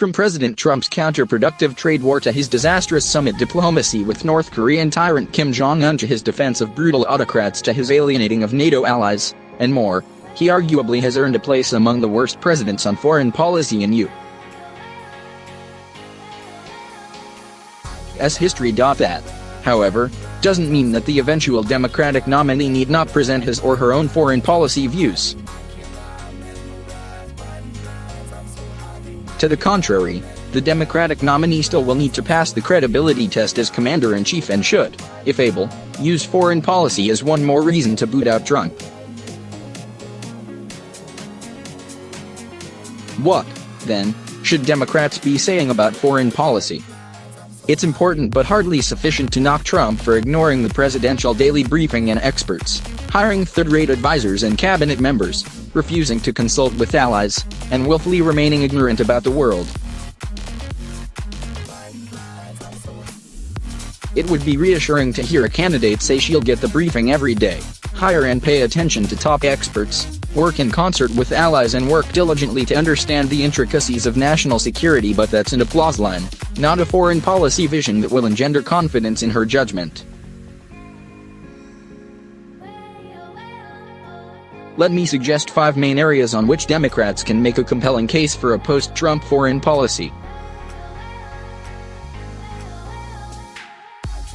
From President Trump's counterproductive trade war to his disastrous summit diplomacy with North Korean tyrant Kim Jong-un to his defense of brutal autocrats to his alienating of NATO allies, and more, he arguably has earned a place among the worst presidents on foreign policy in U.S. history. That, however, doesn't mean that the eventual Democratic nominee need not present his or her own foreign policy views. To the contrary, the Democratic nominee still will need to pass the credibility test as commander-in-chief and should, if able, use foreign policy as one more reason to boot out Trump. What, then, should Democrats be saying about foreign policy? It's important but hardly sufficient to knock Trump for ignoring the presidential daily briefing and experts, hiring third-rate advisors and cabinet members, refusing to consult with allies, and willfully remaining ignorant about the world. It would be reassuring to hear a candidate say she'll get the briefing every day, hire and pay attention to top experts, work in concert with allies and work diligently to understand the intricacies of national security, but that's an applause line, not a foreign policy vision that will engender confidence in her judgment. Let me suggest 5 main areas on which Democrats can make a compelling case for a post-Trump foreign policy.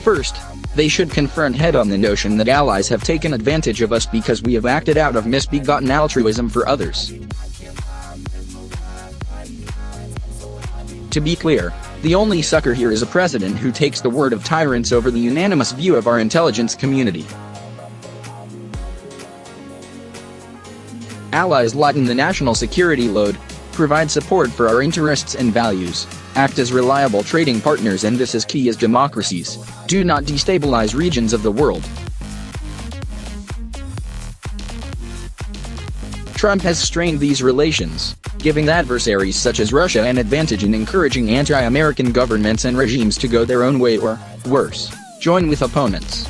First, they should confront head-on the notion that allies have taken advantage of us because we have acted out of misbegotten altruism for others. To be clear, the only sucker here is a president who takes the word of tyrants over the unanimous view of our intelligence community. Allies lighten the national security load, provide support for our interests and values, act as reliable trading partners, and this is key as democracies do not destabilize regions of the world. Trump has strained these relations, giving adversaries such as Russia an advantage in encouraging anti-American governments and regimes to go their own way or, worse, join with opponents.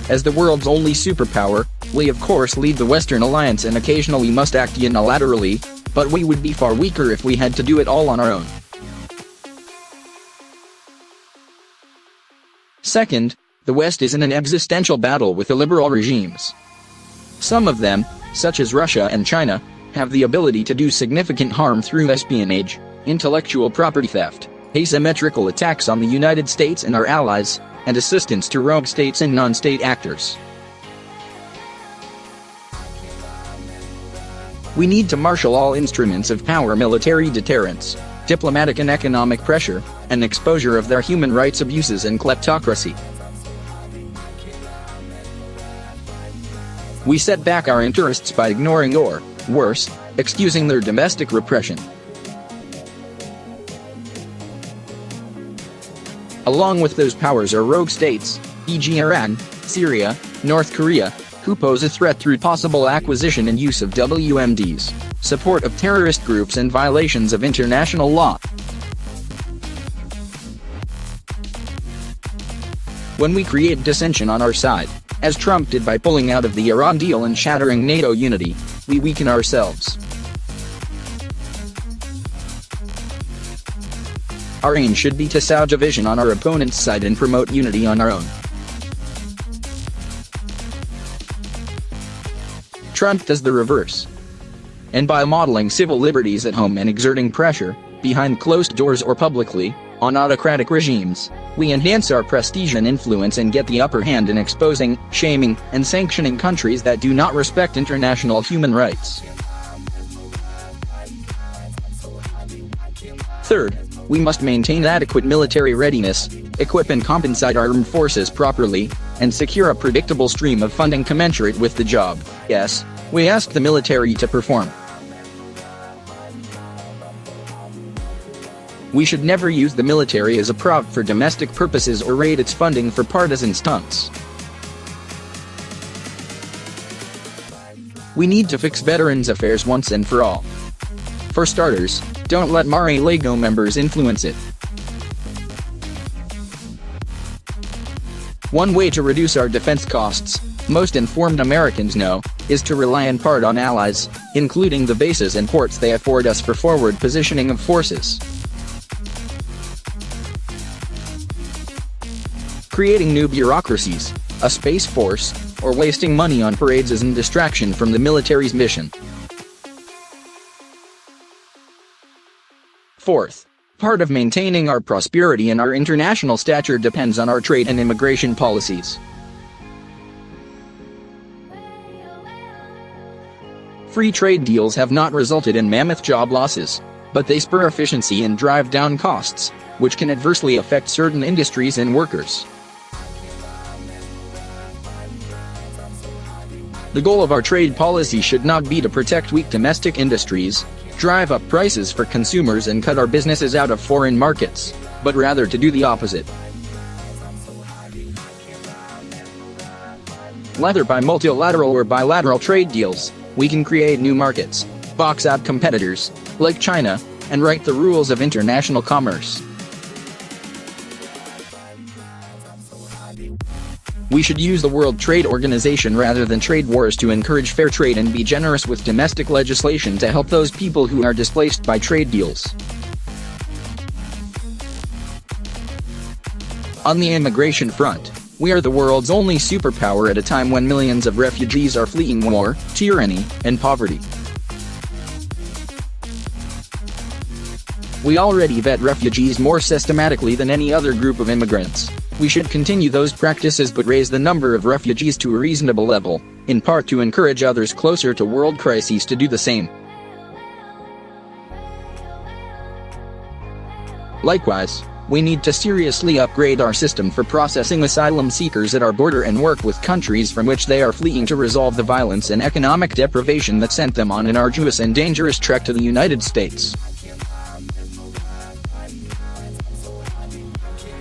As the world's only superpower, we of course lead the Western alliance and occasionally must act unilaterally, but we would be far weaker if we had to do it all on our own. Second, the West is in an existential battle with illiberal regimes. Some of them, such as Russia and China, have the ability to do significant harm through espionage, intellectual property theft, asymmetrical attacks on the United States and our allies, and assistance to rogue states and non-state actors. We need to marshal all instruments of power: military deterrence, diplomatic and economic pressure, and exposure of their human rights abuses and kleptocracy. We set back our interests by ignoring or, worse, excusing their domestic repression. Along with those powers are rogue states, e.g. Iran, Syria, North Korea, who pose a threat through possible acquisition and use of WMDs, support of terrorist groups, and violations of international law. When we create dissension on our side, as Trump did by pulling out of the Iran deal and shattering NATO unity, we weaken ourselves. Our aim should be to sow division on our opponent's side and promote unity on our own. Trump does the reverse. And by modeling civil liberties at home and exerting pressure, behind closed doors or publicly, on autocratic regimes, we enhance our prestige and influence and get the upper hand in exposing, shaming, and sanctioning countries that do not respect international human rights. Third, we must maintain adequate military readiness, equip and compensate our armed forces properly, and secure a predictable stream of funding commensurate with the job. Yes, we ask the military to perform. We should never use the military as a prop for domestic purposes or raid its funding for partisan stunts. We need to fix veterans' affairs once and for all. For starters, don't let Mar-a-Lago members influence it. One way to reduce our defense costs, most informed Americans know, is to rely in part on allies, including the bases and ports they afford us for forward positioning of forces. Creating new bureaucracies, a space force, or wasting money on parades is a distraction from the military's mission. Fourth, part of maintaining our prosperity and our international stature depends on our trade and immigration policies. Free trade deals have not resulted in mammoth job losses, but they spur efficiency and drive down costs, which can adversely affect certain industries and workers. The goal of our trade policy should not be to protect weak domestic industries, drive up prices for consumers and cut our businesses out of foreign markets, but rather to do the opposite. Whether by multilateral or bilateral trade deals, we can create new markets, box out competitors, like China, and write the rules of international commerce. We should use the World Trade Organization rather than trade wars to encourage fair trade and be generous with domestic legislation to help those people who are displaced by trade deals. On the immigration front, we are the world's only superpower at a time when millions of refugees are fleeing war, tyranny, and poverty. We already vet refugees more systematically than any other group of immigrants. We should continue those practices but raise the number of refugees to a reasonable level, in part to encourage others closer to world crises to do the same. Likewise, we need to seriously upgrade our system for processing asylum seekers at our border and work with countries from which they are fleeing to resolve the violence and economic deprivation that sent them on an arduous and dangerous trek to the United States.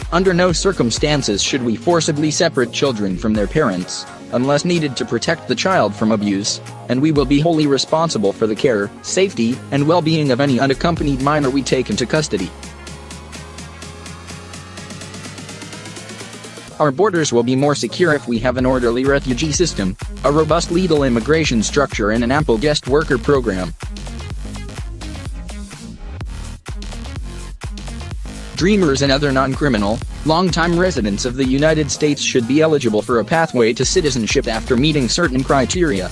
Under no circumstances should we forcibly separate children from their parents, unless needed to protect the child from abuse, and we will be wholly responsible for the care, safety, and well-being of any unaccompanied minor we take into custody. Our borders will be more secure if we have an orderly refugee system, a robust legal immigration structure and an ample guest worker program. Dreamers and other non-criminal, long-time residents of the United States should be eligible for a pathway to citizenship after meeting certain criteria.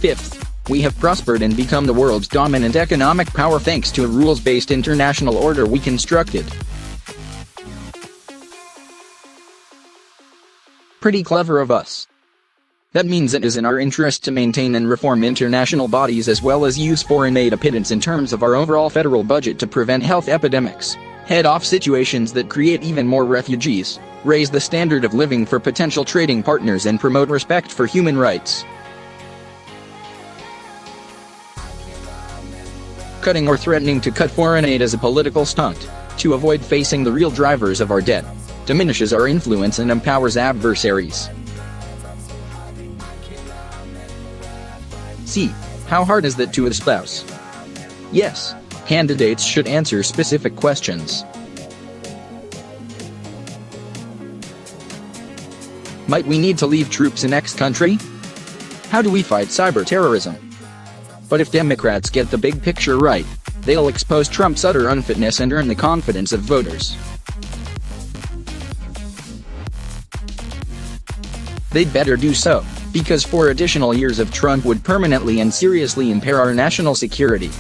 Fifth, we have prospered and become the world's dominant economic power thanks to a rules-based international order we constructed. Pretty clever of us. That means it is in our interest to maintain and reform international bodies as well as use foreign aid a pittance in terms of our overall federal budget to prevent health epidemics, head off situations that create even more refugees, raise the standard of living for potential trading partners and promote respect for human rights. Cutting or threatening to cut foreign aid is a political stunt, to avoid facing the real drivers of our debt, diminishes our influence and empowers adversaries. C. How hard is that to espouse? Yes, candidates should answer specific questions. Might we need to leave troops in X country? How do we fight cyber terrorism? But if Democrats get the big picture right, they'll expose Trump's utter unfitness and earn the confidence of voters. They'd better do so, because 4 additional years of Trump would permanently and seriously impair our national security.